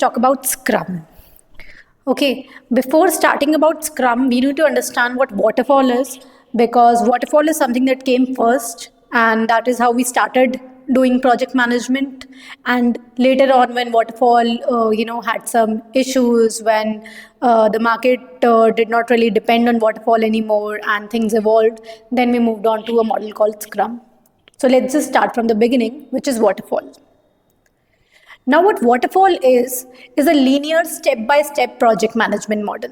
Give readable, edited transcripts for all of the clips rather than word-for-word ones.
talk about Scrum. Okay, before starting about Scrum, we need to understand what waterfall is, because waterfall is something that came first, and that is how we started doing project management. And later on, when waterfall, had some issues, when the market did not really depend on waterfall anymore, and things evolved, then we moved on to a model called Scrum. So let's just start from the beginning, which is waterfall. Now, what waterfall is a linear step by step project management model.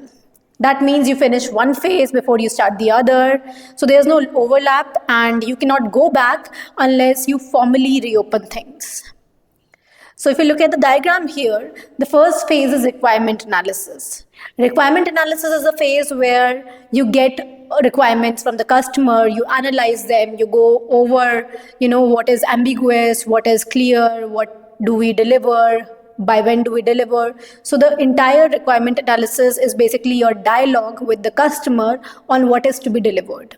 That means you finish one phase before you start the other. So there's no overlap, and you cannot go back unless you formally reopen things. So if you look at the diagram here, the first phase is requirement analysis. Requirement analysis is a phase where you get requirements from the customer, you analyze them, you go over, what is ambiguous, what is clear, what do we deliver, by when do we deliver. So the entire requirement analysis is basically your dialogue with the customer on what is to be delivered.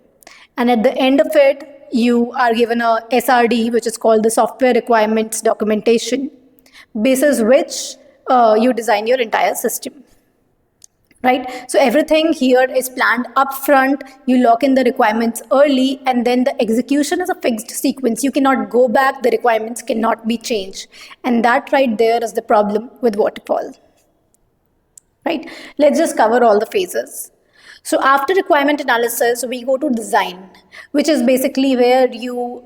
And at the end of it, you are given a SRD, which is called the software requirements documentation, basis which you design your entire system. Right? So everything here is planned upfront. You lock in the requirements early, and then the execution is a fixed sequence. You cannot go back, the requirements cannot be changed. And that right there is the problem with waterfall. Right? Let's just cover all the phases. So after requirement analysis, we go to design, which is basically where you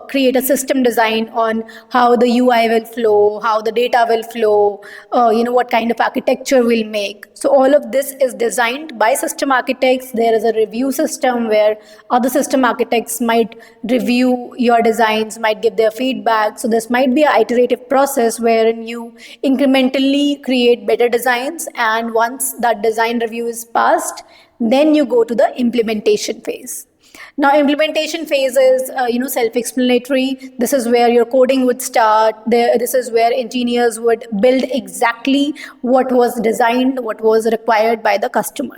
create a system design on how the UI will flow, how the data will flow, what kind of architecture we'll make. So all of this is designed by system architects. There is a review system where other system architects might review your designs, might give their feedback. So this might be an iterative process wherein you incrementally create better designs, and once that design review is passed, then you go to the implementation phase. Now, implementation phase is, self-explanatory. This is where your coding would start. This is where engineers would build exactly what was designed, what was required by the customer.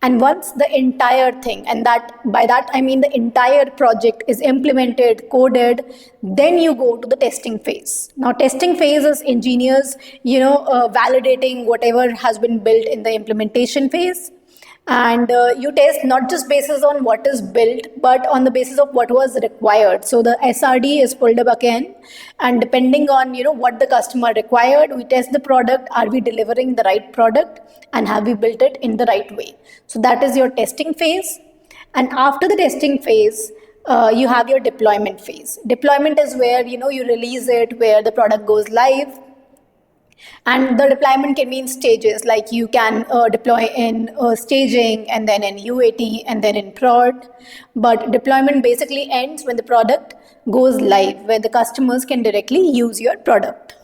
And once the entire thing, and by that I mean the entire project is implemented, coded, then you go to the testing phase. Now, testing phase is engineers, validating whatever has been built in the implementation phase. And you test not just basis on what is built, but on the basis of what was required. So the SRD is pulled up again, and depending on what the customer required, we test the product. Are we delivering the right product, and have we built it in the right way? So that is your testing phase. And after the testing phase, you have your deployment phase. Deployment is where you release it, where the product goes live. And the deployment can be in stages, like you can deploy in staging, and then in UAT, and then in prod. But deployment basically ends when the product goes live, where the customers can directly use your product.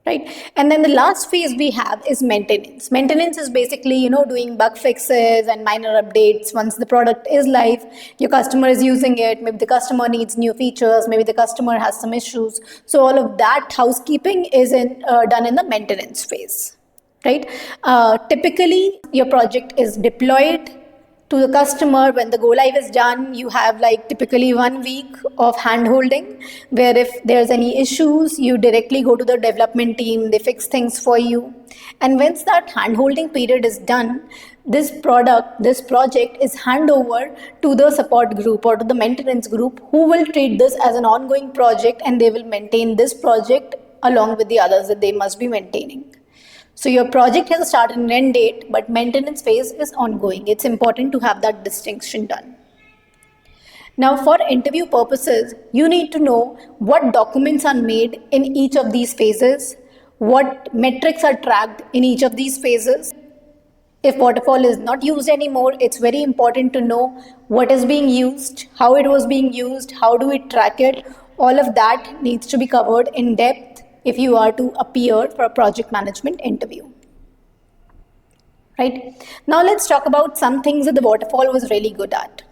Right? And then the last phase we have is maintenance. Maintenance is basically, doing bug fixes and minor updates. Once the product is live, your customer is using it. Maybe the customer needs new features. Maybe the customer has some issues. So all of that housekeeping is done in the maintenance phase. Right? Typically, your project is deployed to the customer. When the go live is done, you have typically 1 week of hand holding, where if there's any issues, you directly go to the development team, they fix things for you. And once that hand holding period is done, this project is hand over to the support group or to the maintenance group, who will treat this as an ongoing project, and they will maintain this project along with the others that they must be maintaining. So your project has a start and end date, but maintenance phase is ongoing. It's important to have that distinction done. Now, for interview purposes, you need to know what documents are made in each of these phases, what metrics are tracked in each of these phases. If waterfall is not used anymore, it's very important to know what is being used, how it was being used, how do we track it. All of that needs to be covered in depth if you are to appear for a project management interview. Right? Now let's talk about some things that the waterfall was really good at.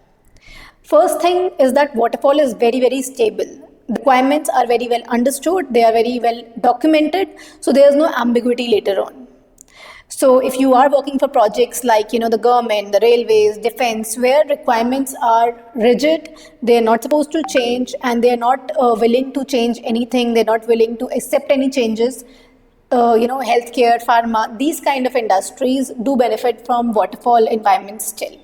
First thing is that waterfall is very, very stable. The requirements are very well understood, they are very well documented, so there is no ambiguity later on. So if you are working for projects like, the government, the railways, defense, where requirements are rigid, they are not supposed to change, and they are not willing to change anything, they're not willing to accept any changes, healthcare, pharma, these kind of industries do benefit from waterfall environments still.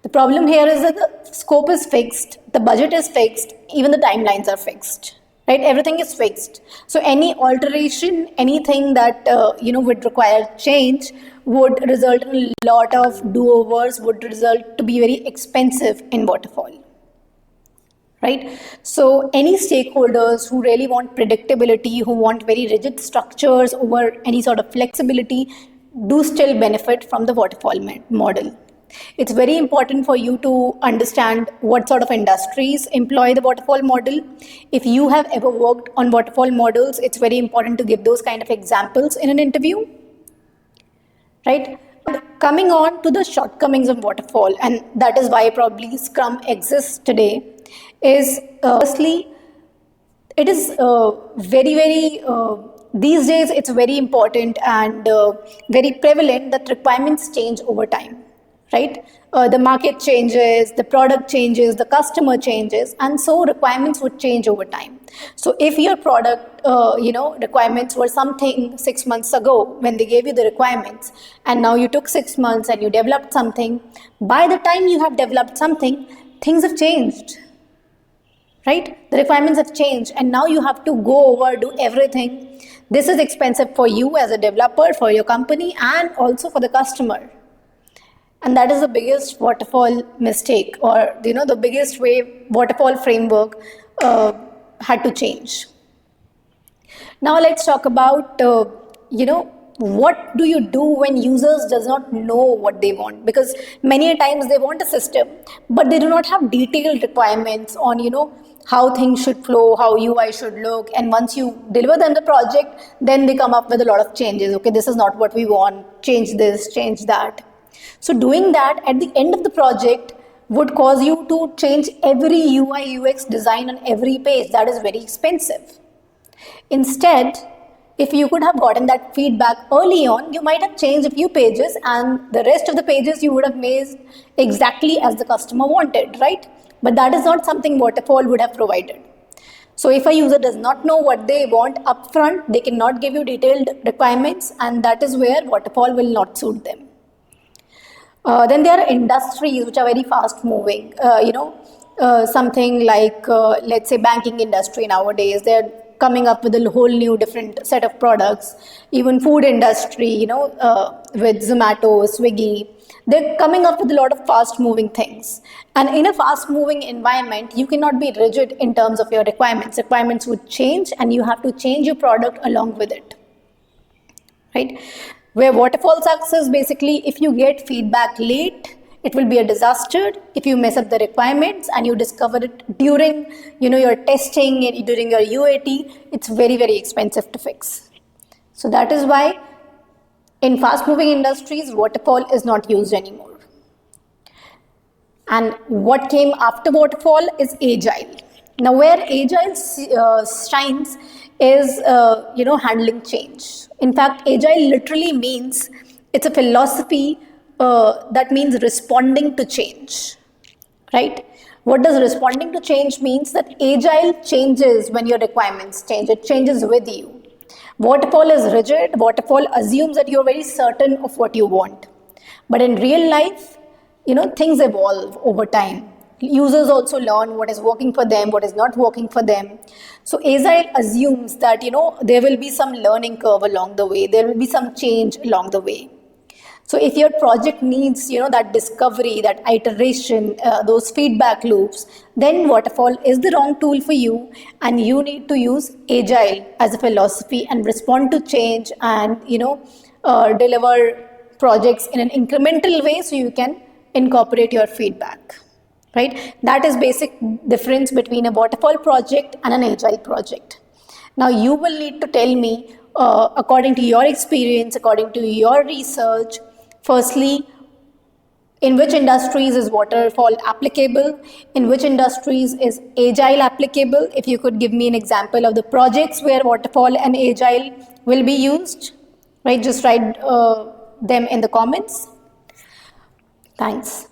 The problem here is that the scope is fixed, the budget is fixed, even the timelines are fixed, right? Everything is fixed. So any alteration, anything that would require change would result in a lot of do-overs, would result to be very expensive in waterfall, right? So any stakeholders who really want predictability, who want very rigid structures over any sort of flexibility, do still benefit from the waterfall model. It's very important for you to understand what sort of industries employ the waterfall model. If you have ever worked on waterfall models, it's very important to give those kind of examples in an interview, right? Coming on to the shortcomings of waterfall, and that is why probably Scrum exists today, is firstly, it is these days it's very important and very prevalent that requirements change over time, right? The market changes, the product changes, the customer changes, and so requirements would change over time. So if your product, requirements were something 6 months ago when they gave you the requirements, and now you took 6 months and you developed something, by the time you have developed something, things have changed, right? The requirements have changed, and now you have to go over, do everything. This is expensive for you as a developer, for your company, and also for the customer. And that is the biggest waterfall mistake, or the biggest way waterfall framework had to change. Now let's talk about what do you do when users does not know what they want, because many times they want a system but they do not have detailed requirements on how things should flow, how UI should look, and once you deliver them the project, then they come up with a lot of changes. Okay, this is not what we want, change this, change that. So doing that at the end of the project would cause you to change every UI UX design on every page. That is very expensive. Instead, if you could have gotten that feedback early on, you might have changed a few pages and the rest of the pages you would have made exactly as the customer wanted, right? But that is not something waterfall would have provided. So if a user does not know what they want upfront, they cannot give you detailed requirements, and that is where waterfall will not suit them. Then there are industries which are very fast moving, something like, let's say, banking industry nowadays, they're coming up with a whole new different set of products. Even food industry, with Zomato, Swiggy, they're coming up with a lot of fast moving things. And in a fast moving environment, you cannot be rigid in terms of your requirements. Requirements would change and you have to change your product along with it, right? Where waterfall success, basically, if you get feedback late, it will be a disaster. If you mess up the requirements and you discover it during your testing, during your UAT, it's very, very expensive to fix. So that is why in fast moving industries, waterfall is not used anymore. And what came after waterfall is agile. Now where agile shines is handling change. In fact, agile literally means, it's a philosophy that means responding to change, right? What does responding to change means? That agile changes when your requirements change. It changes with you. Waterfall is rigid. Waterfall assumes that you're very certain of what you want. But in real life, things evolve over time. Users also learn what is working for them, what is not working for them. So agile assumes that there will be some learning curve along the way, there will be some change along the way. So if your project needs that discovery, that iteration, those feedback loops, then waterfall is the wrong tool for you, and you need to use agile as a philosophy and respond to change and deliver projects in an incremental way so you can incorporate your feedback. Right? That is basic difference between a waterfall project and an agile project. Now you will need to tell me, according to your experience, according to your research, firstly, in which industries is waterfall applicable? In which industries is agile applicable? If you could give me an example of the projects where waterfall and agile will be used, right? Just write them in the comments. Thanks.